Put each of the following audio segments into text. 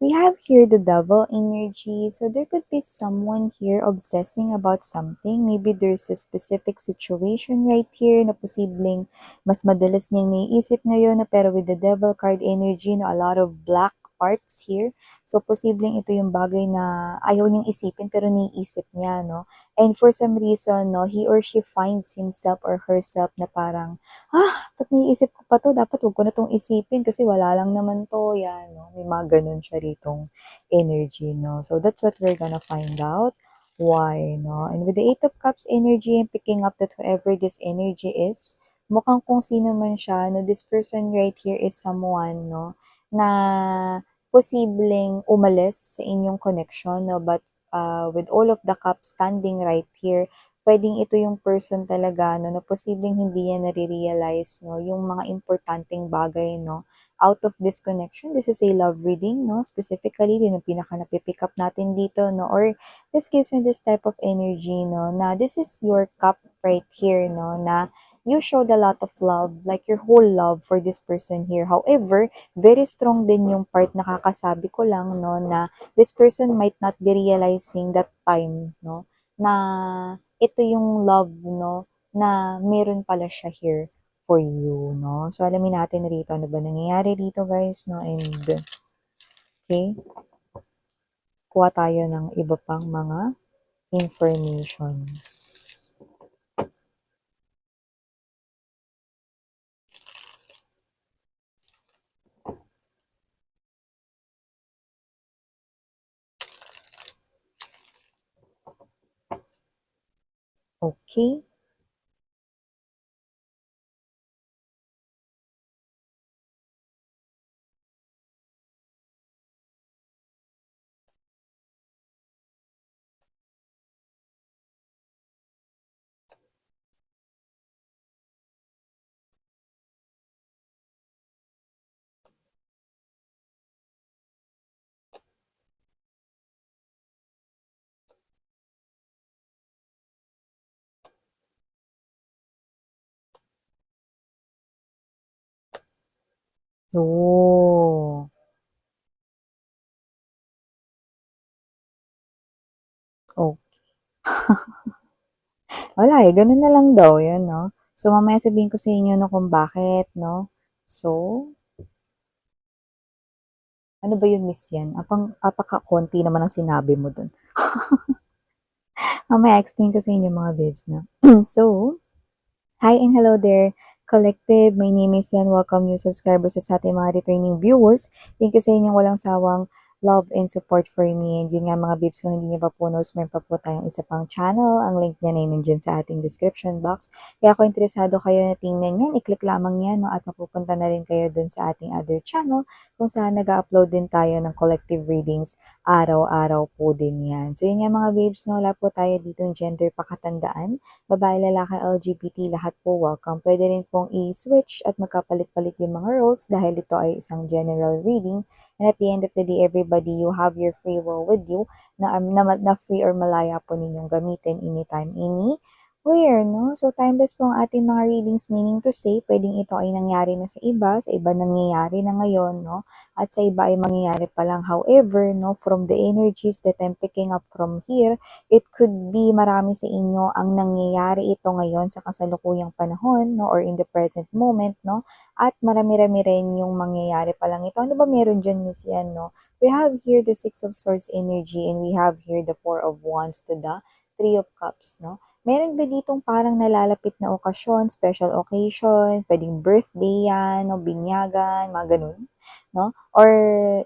We have here the double energy. So there could be someone here obsessing about something. Maybe there's a specific situation right here na posibleng mas madalas niyang naiisip ngayon na pero with the devil card energy, no, a lot of black arts here. So posibleng ito yung bagay na ayaw niyang isipin pero naiisip niya, no? And for some reason, no, he or she finds himself or herself na parang, ba't naiisip ko pa 'to, dapat wag ko na 'tong isipin kasi wala lang naman 'to, 'yan 'no, may mga gano'n siya ritong energy 'no. So that's what we're gonna find out, why 'no. And with the Eight of Cups energy, I'm picking up that whoever this energy is, mukhang kung sino man siya 'no, this person right here is someone 'no, na posibleng umalis sa inyong connection 'no, but, with all of the cups standing right here, puwedeng ito yung person talaga 'no, na posibleng hindi niya nare-realize 'no, yung mga importanteng bagay 'no, out of this connection. This is a love reading 'no, specifically yun yung pinaka napi-pick up natin dito 'no, or this gives me this type of energy 'no, na this is your cup right here 'no, na you showed a lot of love, like your whole love for this person here. However, very strong din yung part na kakasabi ko lang 'no, na this person might not be realizing that time 'no, na ito yung love 'no, na meron pala siya here for you 'no. So alamin natin rito ano ba nangyayari dito guys 'no, and okay, kuha tayo ng iba pang mga informations. Okay. Oh, oh. Wala, eh, gano'n na lang daw 'yun 'no. So mamaya sabihin ko sa inyo 'no kung bakit 'no. So, ano ba 'yun Miss 'yan, apakakonti naman ang sinabi mo dun. Mamaya explain ko sa inyo mga babes 'no. So, hi and hello there, collective. My name is Yan. Welcome new subscribers at sa ating mga returning viewers. Thank you sa inyong walang sawang love and support for me. And yun nga mga babes, kung hindi niyo pa po knows, meron pa po tayong isa pang channel. Ang link niya na yun nandyan sa ating description box. Kaya kung interesado kayo na tingnan yan, i-click lamang yan no, at mapupunta na rin kayo dun sa ating other channel kung saan nag-upload din tayo ng collective readings araw-araw po din yan. So yun nga mga babes, no, wala po tayo ditong gender pakatandaan, babae, lalaki, LGBT, lahat po welcome. Pwede rin pong i-switch at magkapalit-palit yung mga roles dahil ito ay isang general reading. And at the end of the day, everybody, you have your free will with you na free or malaya po ninyong gamitin anytime, anywhere, no? So, timeless po ang ating mga readings, meaning to say, pwedeng ito ay nangyari na sa iba nangyayari na ngayon, no? At sa iba ay mangyayari pa lang. However, no, from the energies that I'm picking up from here, it could be marami sa inyo ang nangyayari ito ngayon sa kasalukuyang panahon, no, or in the present moment, no, at marami-rami rin yung mangyayari pa lang ito. Ano ba meron dyan, Miss Yan, no? We have here the Six of Swords energy and we have here the Four of Wands to the Three of Cups, no? Meron ba ditong parang nalalapit na okasyon, special occasion, pwedeng birthday yan, no, binyagan, mga ganun, no? Or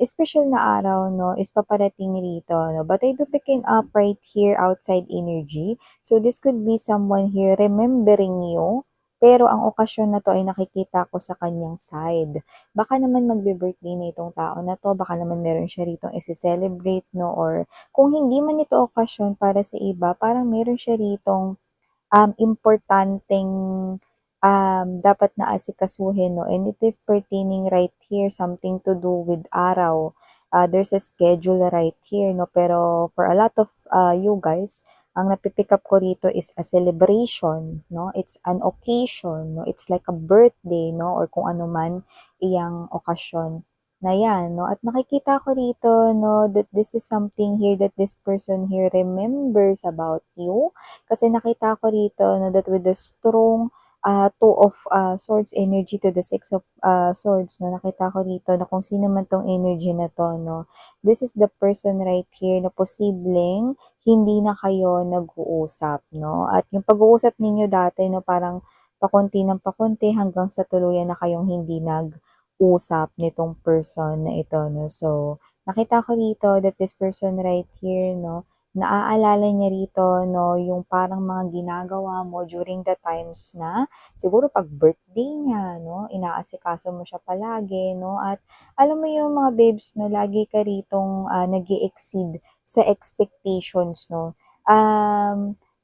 special na araw, no, is paparating rito, no? But I do picking up right here outside energy. So this could be someone here remembering you, pero ang okasyon na to ay nakikita ko sa kanyang side. Baka naman magbe-birthday na itong tao na to, baka naman meron siya rito isi-celebrate, no? Or kung hindi man ito okasyon para sa iba, parang meron siya ritong importanteng dapat na asikasuhin, no? And it is pertaining right here, something to do with araw. There's a schedule right here, no? Pero for a lot of you guys, ang napipick up ko rito is a celebration, no? It's an occasion, no? It's like a birthday, no? Or kung ano man iyang okasyon na 'yan 'no, at makikita ko rito 'no, that this is something here that this person here remembers about you. Kasi nakita ko rito 'no, that with the strong, two of, swords energy to the six of, swords 'no, nakita ko rito na kung sino man 'tong energy na 'to 'no, this is the person right here na posibleng hindi na kayo nag-uusap 'no, at yung pag-uusap ninyo dati 'no, parang pakonti ng pakonti hanggang sa tuluyan na kayong hindi nag-usap nitong person na ito 'no. So, nakita ko rito that this person right here 'no, naaalala niya rito 'no, yung parang mga ginagawa mo during the times na siguro 'pag birthday niya 'no, inaasikaso mo siya palagi 'no, at alam mo yung mga babes 'no, lagi ka ritong, nag-e-exceed sa expectations 'no.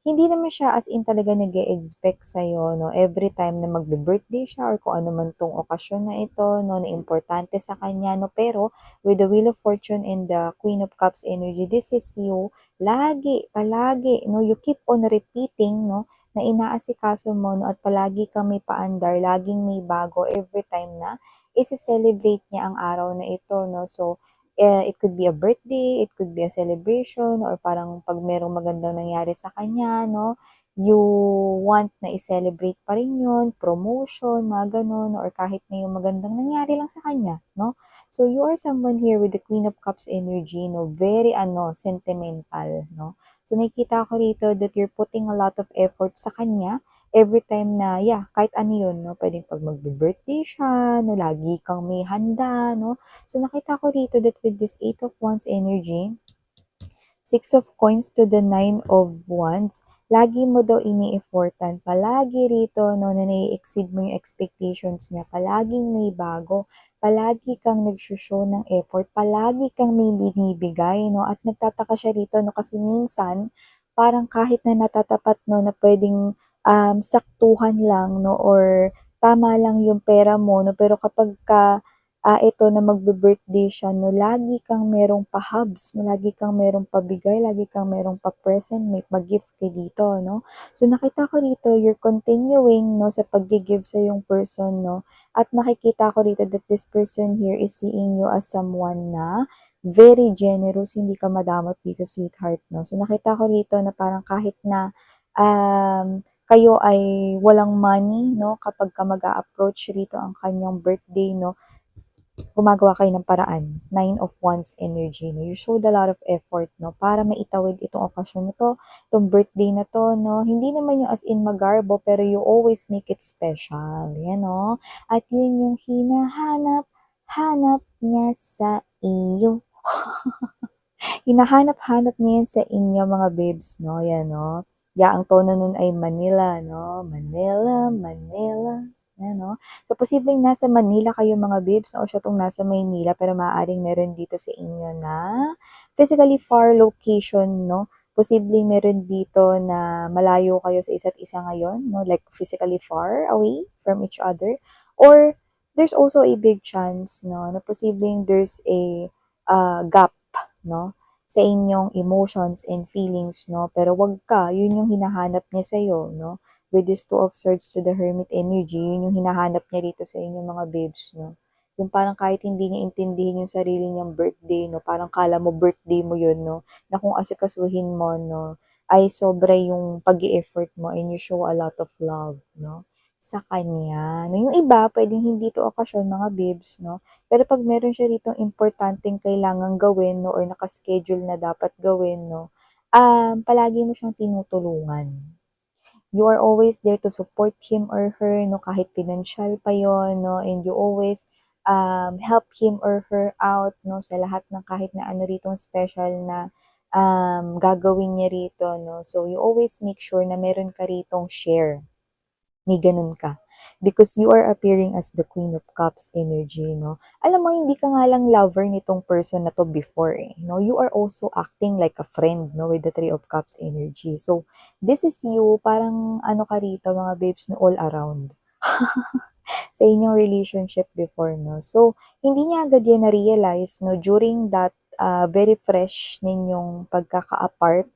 Hindi naman siya as in talaga nag-e-expect sa'yo 'no, every time na magbi-birthday siya or kung ano man 'tong okasyon na ito 'no, na importante sa kanya 'no. Pero with the Wheel of Fortune and the Queen of Cups energy, this is you, lagi, palagi 'no, you keep on repeating 'no, na inaasikaso mo 'no, at palagi kang may paandar, laging may bago every time na ise-celebrate niya ang araw na ito 'no. So, it could be a birthday, it could be a celebration, or parang 'pag merong magandang nangyari sa kanya 'no, you want na i-celebrate pa rin yun, promotion, mga gano'n, or kahit na yung magandang nangyari lang sa kanya 'no. So, you are someone here with the Queen of Cups energy 'no, very sentimental 'no. So, nakikita ko rito that you're putting a lot of effort sa kanya every time na kahit ano yun 'no, puwedeng 'pag magbi-birthday siya 'no, lagi kang may handa 'no. So, nakita ko rito that with this Eight of Wands energy, Six of Coins to the Nine of Wands, lagi mo daw ini-effortan. Palagi rito 'no, na nai-exceed mo yung expectations niya. Palaging may bago, palagi kang nagso-show ng effort, palagi kang may binibigay 'no, at nagtataka siya rito 'no, kasi minsan parang kahit na natatapat 'no, na puwedeng, saktuhan lang 'no, or tama lang yung pera mo 'no, pero kapagka ito na magbi-birthday siya 'no, lagi kang merong pa-hubs, lagi kang merong pabigay, lagi kang merong pa-present, may pa-gift ka dito 'no. So, nakita ko rito you're continuing 'no, sa paggi-give sa yung person 'no, at nakikita ko rito that this person here is seeing you as someone na very generous, hindi ka madamot dito, sweetheart 'no. So, nakita ko rito na parang kahit na, kayo ay walang money 'no, kapagka mag-a-approach rito ang kanyang birthday 'no, gumagawa kayo ng paraan. Nine of Wands energy 'no, you showed a lot of effort 'no, para maitawid itong okasyon na 'to, 'tong birthday na 'to 'no. Hindi naman yung as in magarbo, pero you always make it special, 'yan 'no. At yun yung hinahanap-hanap niya sa iyo. Hinahanap-hanap niya yan sa inyo mga babes 'no, 'yan 'no. Ang tono nun ay Manila 'no, Manila, Manila, 'yan 'no. So, posibleng nasa Manila kayo mga babes o siya 'tong nasa Maynila, pero maaaring meron dito sa inyo na physically far location 'no. Posibleng meron dito na malayo kayo sa isa't isa ngayon 'no, like physically far away from each other, or there's also a big chance 'no, na posibleng there's a, gap 'no, sa inyong emotions and feelings 'no, pero 'wag ka, yun yung hinahanap niya sa'yo 'no. With this Two of Swords to the Hermit energy, yun yung hinahanap niya rito sa inyong mga babes 'no. Yung parang kahit hindi niya intindihin yung sarili niyang birthday 'no, parang akala mo birthday mo yun 'no, na kung asikasuhin mo 'no, ay sobra yung pag-e-effort mo and you show a lot of love 'no, sa kanya 'no. Yung iba puwedeng hindi 'to okasyon mga babes 'no, pero 'pag meron siya ditong importanteng kailangang gawin 'no, or naka-schedule na dapat gawin 'no, palagi mo siyang tinutulungan. You are always there to support him or her 'no, kahit pinansiyal pa yon 'no, and you always, help him or her out 'no, sa lahat ng kahit na ano ritong special na, gagawin niya rito 'no. So, you always make sure na meron ka ritong share. May gano'n ka. Because you are appearing as the Queen of Cups energy 'no. Alam mo hindi ka nga lang lover nitong person na 'to before, eh, 'no. You are also acting like a friend 'no, with the Three of Cups energy. So, this is you, parang ano ka rito mga babes 'no, all around. Sa inyong relationship before 'no. So, hindi niya agad yan na-realize 'no, during that, very fresh ninyong pagkaka-apart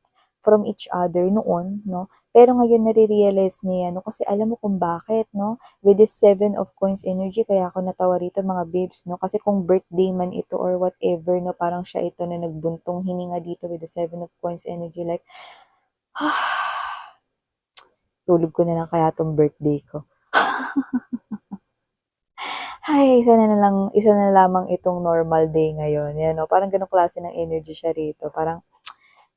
from each other noon, 'no. Pero ngayon nare-realize niya 'yan 'no, kasi alam mo kung bakit 'no, with this Seven of Coins energy kaya ako natawa rito mga babes 'no, kasi kung birthday man ito or whatever 'no, parang siya ito na nagbuntong hininga dito with the Seven of Coins energy like, tulog ko na lang kaya 'tong birthday ko. Ay, isa na lamang itong normal day ngayon, 'yan 'no, parang gano'ng klase ng energy siya rito, parang,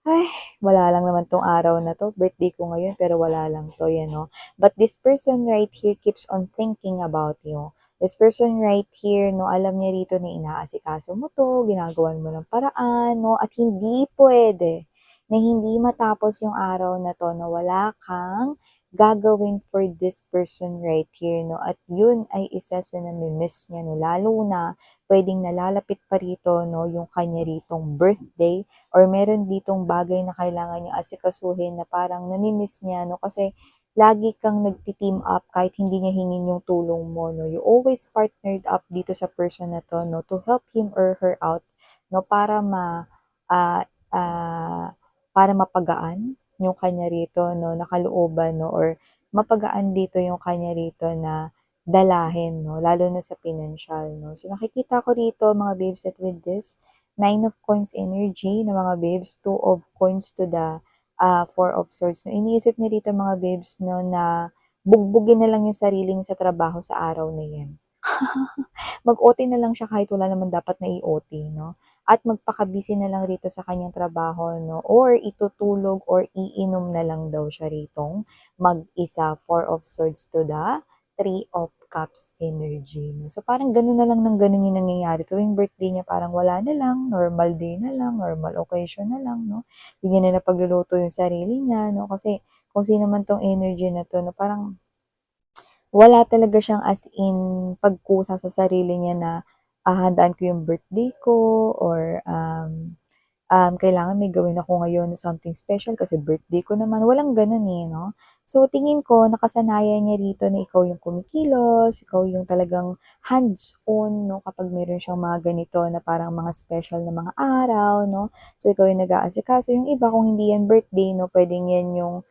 ay, wala lang naman 'tong araw na 'to, birthday ko ngayon pero wala lang 'to, 'yan 'no. But this person right here keeps on thinking about you. This person right here 'no, alam niya rito na inaasikaso mo 'to, ginagawan mo ng paraan 'no, at hindi puwede na hindi matapos yung araw na 'to na wala kang gagawin for this person right here 'no, at yun ay isa sa nami-miss niya 'no, lalo na puwedeng nalalapit pa rito 'no, yung kanya ritong birthday or meron ditong bagay na kailangan niyang asikasuhin na parang nami-miss niya 'no, kasi lagi kang nagti-team up kahit hindi niya hingin yung tulong mo 'no. You always partnered up dito sa person na 'to 'no, to help him or her out 'no, ah, ah, para mapagaan yung kanya rito 'no, na kalooban 'no, or mapagaan dito yung kanya rito na dalahin 'no, lalo na sa pinansyal 'no. So nakikita ko rito mga babes that with this Nine of Coins energy na mga babes, Two of Coins to the Four of Swords 'no. Iniisip niya rito mga babes 'no na bugbugin na lang yung sarili niya sa trabaho sa araw na 'yan. Mag-OT na lang siya kahit wala naman dapat na i-OT 'no, at magpaka-busy na lang rito sa kanyang trabaho 'no, or itutulog or iinom na lang daw siya ritong mag-isa. Four of Swords to the Three of Cups energy 'no. So, parang gano'n na lang ng gano'n yung nangyayari tuwing birthday niya, parang wala na lang, normal day na lang, normal occasion na lang 'no. Di niya na napagluluto yung sarili niya 'no, kasi kung sino man 'tong energy na 'to 'no, parang wala talaga siyang as in pagkusa sa sarili niya na, handaan ko yung birthday ko or, kailangan may gawin ako ngayon na something special kasi birthday ko naman, walang gano'n, eh, 'no. So, tingin ko nakasanayan niya rito na ikaw yung kumikilos, ikaw yung talagang hands-on 'no, kapag meron siyang mga ganito na parang mga special na mga araw 'no. So, ikaw yung nag-aasikaso, yung iba kung hindi yan birthday 'no, puwedeng yan yung,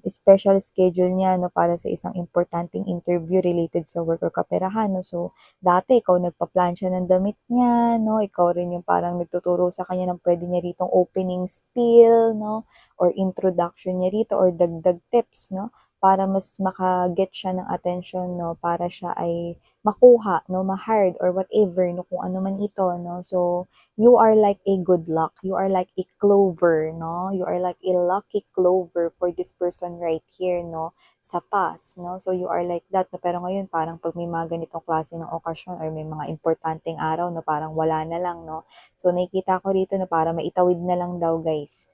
special schedule niya 'no, para sa isang importanteng interview related sa work or kaperahan 'no. So, dati ikaw nagpa-plancha ng damit niya 'no, ikaw rin yung parang nagtuturo sa kanya ng puwede niya ritong opening spiel 'no, or introduction niya rito or dagdag tips 'no, para mas maka-get siya ng attention 'no, para siya ay makuha 'no, ma-hired or whatever 'no, kung ano man ito 'no. So, you are like a good luck, you are like a clover 'no, you are like a lucky clover for this person right here 'no, sa past 'no. So, you are like that 'no, pero ngayon parang 'pag may mga ganitong klase ng okasyon or may mga importanteng araw 'no, parang wala na lang 'no. So, nakikita ko rito na para maitawid na lang daw guys.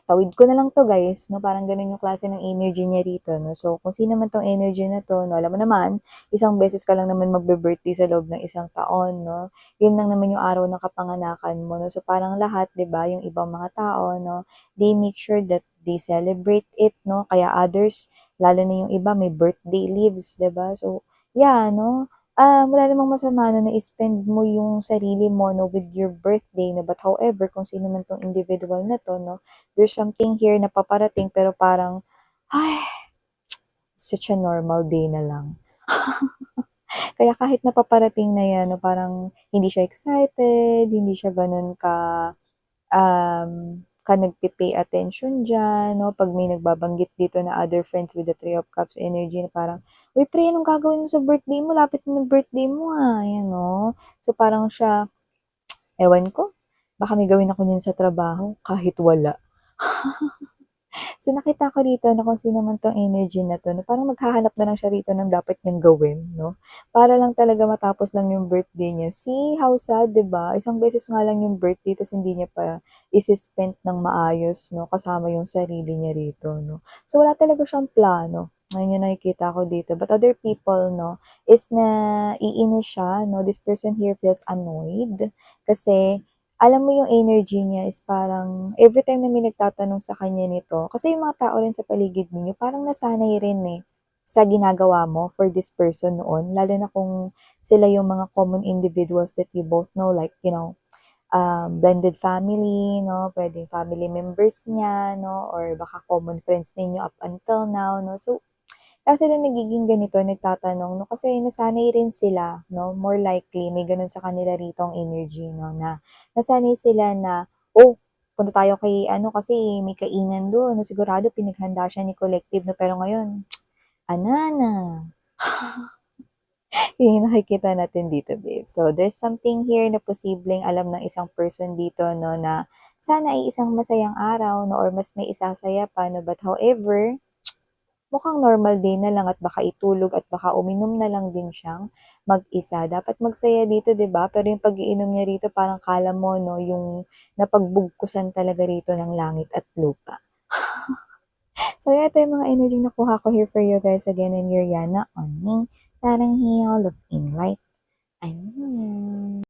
Tawid ko na lang 'to guys 'no, parang gano'n yung klase ng energy niya rito 'no. So, kung sino man 'tong energy na 'to 'no, alam mo naman, isang beses ka lang naman magbi-birthday sa loob ng isang taon 'no. Yun lang naman yung araw ng kapanganakan mo 'no. So, parang lahat 'di ba, yung ibang mga tao 'no, they make sure that they celebrate it 'no, kaya others, lalo na yung iba may birthday leaves 'di ba. So, yeah 'no, wala namang masama na na-spend mo yung sarili mo 'no, with your birthday 'no. But however, kung sino man 'tong individual na 'to 'no, there's something here na paparating pero parang, ay, such a normal day na lang. Kaya kahit na paparating na 'yan 'no, parang hindi siya excited, hindi siya gano'n ka nagpe-pay attention diyan 'no, 'pag may nagbabanggit dito na other friends with the Three of Cups energy na parang, "Uy pre, anong gagawin mo sa birthday mo? Lapit na ng birthday mo, 'yan 'no." So, parang siya, ewan ko, baka may gawin ako niyan sa trabaho kahit wala. So, nakita ko rito na kung sino man 'tong energy na 'to, na parang maghahanap na lang siya rito ng dapat niyang gawin 'no, para lang talaga matapos lang yung birthday niya. See how sad, 'di ba? Isang beses nga lang yung birthday ta's hindi niya pa isi-spend ng maayos 'no, kasama yung sarili niya rito 'no. So, wala talaga siyang plano, ayun yung nakikita ko dito. But other people 'no, is naiinis siya 'no, this person here feels annoyed kasi alam mo yung energy niya is parang everytime na may nagtatanong sa kanya nito, kasi yung mga tao rin sa paligid ninyo parang nasanay rin, eh, sa ginagawa mo for this person noon, lalo na kung sila yung mga common individuals that you both know, like, you know, blended family, no? Pwedeng family members niya, no? Or baka common friends ninyo up until now, no? So, kaya sila nagiging ganito, nagtatanong, no? Kasi nasanay rin sila, no? More likely, may ganun sa kanila rito ang energy, no? Na nasanay sila na, oh, punta tayo kay ano kasi may kainan doon, no? Sigurado pinaghanda siya ni Collective, no? Pero ngayon, anana. Yun yung nakikita natin dito, babe. So, there's something here na posibleng alam ng isang person dito, no, na sana ay isang masayang araw, no, or mas may isasaya pa, no, but however, mukhang normal day na lang at baka itulog at baka uminom na lang din siyang mag-isa. Dapat magsaya dito, 'di ba? Pero yung pag-iinom niya rito parang kala mo, no, yung napagbugkusan talaga rito ng langit at lupa. So, yeah, ito yung mga energy nakuha ko here for you guys again in your Yana on me. Sarang Hiyo, look in light. Ayun.